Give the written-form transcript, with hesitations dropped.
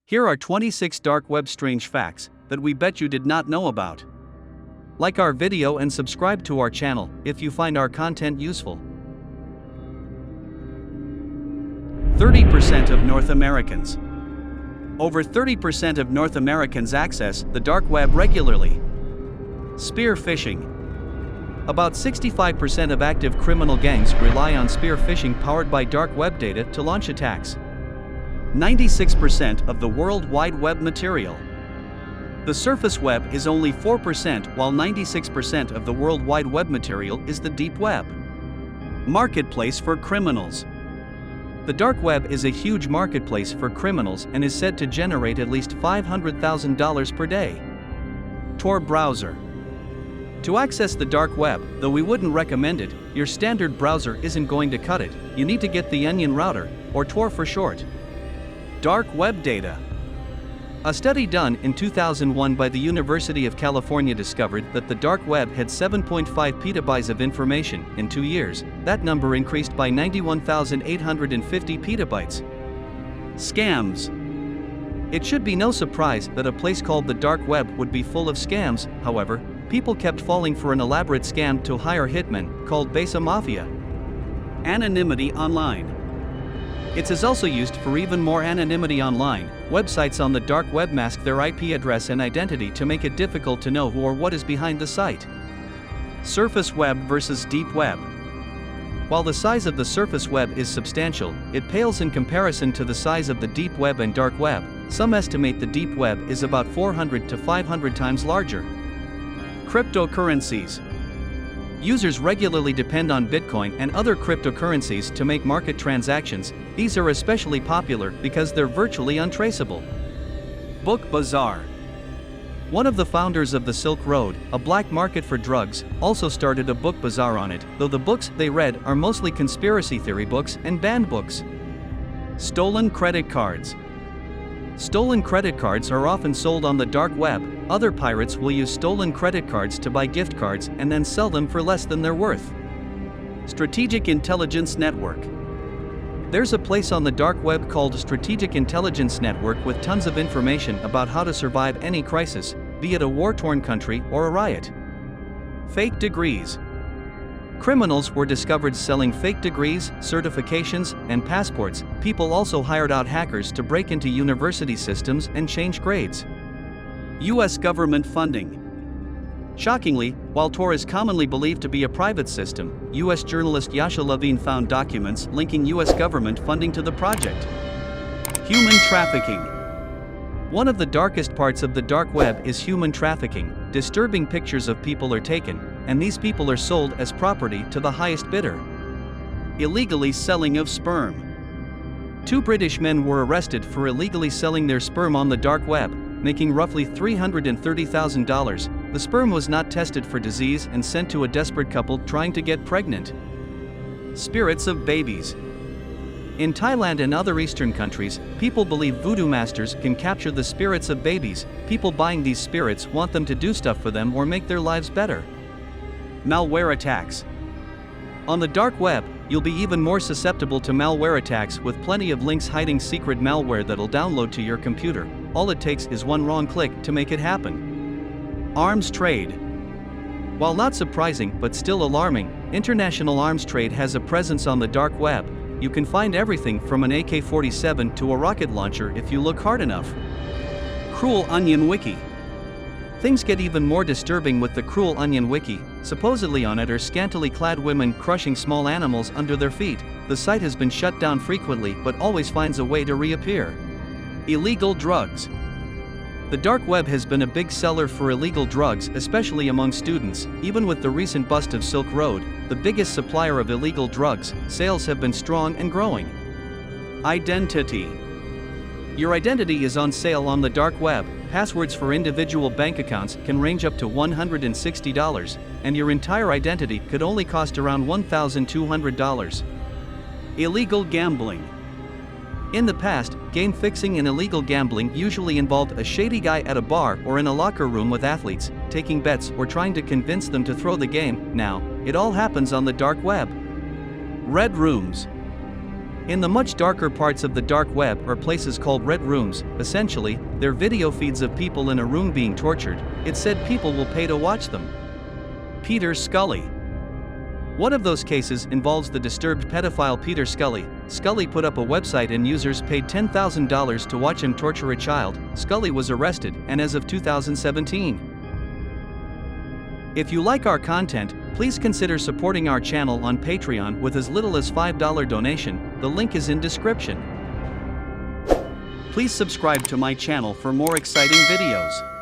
Here are 26 dark web strange facts that we bet you did not know about. Like our video and subscribe to our channel if you find our content useful. 30% of North Americans. Over 30% of North Americans access the dark web regularly. Spear phishing. About 65% of active criminal gangs rely on spear phishing powered by dark web data to launch attacks. 96% of the World Wide Web material. The surface web is only 4%, while 96% of the World Wide Web material is the deep web. Marketplace for criminals. The dark web is a huge marketplace for criminals and is said to generate at least $500,000 per day. Tor browser. To access the dark web, though we wouldn't recommend it, your standard browser isn't going to cut it. You need to get the Onion router, or Tor for short. Dark web data. A study done in 2001 by the University of California discovered that the dark web had 7.5 petabytes of information in 2 years. That number increased by 91,850 petabytes. Scams. It should be no surprise that a place called the dark web would be full of scams. However, people kept falling for an elaborate scam to hire hitmen, called Besa Mafia. Anonymity online. It is also used for even more anonymity online. Websites on the dark web mask their IP address and identity to make it difficult to know who or what is behind the site. Surface web versus deep web. While the size of the surface web is substantial, it pales in comparison to the size of the deep web and dark web. Some estimate the deep web is about 400 to 500 times larger. Cryptocurrencies. Users regularly depend on Bitcoin and other cryptocurrencies to make market transactions. These are especially popular because they're virtually untraceable. Book Bazaar. One of the founders of the Silk Road, a black market for drugs, also started a book bazaar on it, though the books they read are mostly conspiracy theory books and banned books. Stolen credit cards. Stolen credit cards are often sold on the dark web. Other pirates will use stolen credit cards to buy gift cards and then sell them for less than they're worth. Strategic Intelligence Network. There's a place on the dark web called Strategic Intelligence Network with tons of information about how to survive any crisis, be it a war-torn country or a riot. Fake degrees. Criminals were discovered selling fake degrees, certifications, and passports. People also hired out hackers to break into university systems and change grades. U.S. government funding. Shockingly, while Tor is commonly believed to be a private system, U.S. journalist Yasha Levine found documents linking U.S. government funding to the project. Human trafficking. One of the darkest parts of the dark web is human trafficking. Disturbing pictures of people are taken, and these people are sold as property to the highest bidder. Illegally selling of sperm. 2 British men were arrested for illegally selling their sperm on the dark web, making roughly $330,000. The sperm was not tested for disease and sent to a desperate couple trying to get pregnant. Spirits of babies. In Thailand and other Eastern countries, people believe voodoo masters can capture the spirits of babies. People buying these spirits want them to do stuff for them or make their lives better. Malware attacks. On the dark web, you'll be even more susceptible to malware attacks with plenty of links hiding secret malware that'll download to your computer. All it takes is one wrong click to make it happen. Arms trade. While not surprising but still alarming, international arms trade has a presence on the dark web. You can find everything from an AK-47 to a rocket launcher if you look hard enough. Cruel Onion Wiki. Things get even more disturbing with the Cruel Onion Wiki. Supposedly on it are scantily clad women crushing small animals under their feet. The site has been shut down frequently but always finds a way to reappear. Illegal drugs. The dark web has been a big seller for illegal drugs, especially among students. Even with the recent bust of Silk Road, the biggest supplier of illegal drugs, sales have been strong and growing. Identity. Your identity is on sale on the dark web. Passwords for individual bank accounts can range up to $160, and your entire identity could only cost around $1,200. Illegal gambling. In the past, game fixing and illegal gambling usually involved a shady guy at a bar or in a locker room with athletes, taking bets or trying to convince them to throw the game. Now, it all happens on the dark web. Red rooms. In the much darker parts of the dark web are places called red rooms. Essentially, they're video feeds of people in a room being tortured. It's said people will pay to watch them. Peter Scully. One of those cases involves the disturbed pedophile Peter Scully. Scully put up a website and users paid $10,000 to watch him torture a child. Scully was arrested, and as of 2017. If you like our content, please consider supporting our channel on Patreon with as little as $5 donation. The link is in description. Please subscribe to my channel for more exciting videos.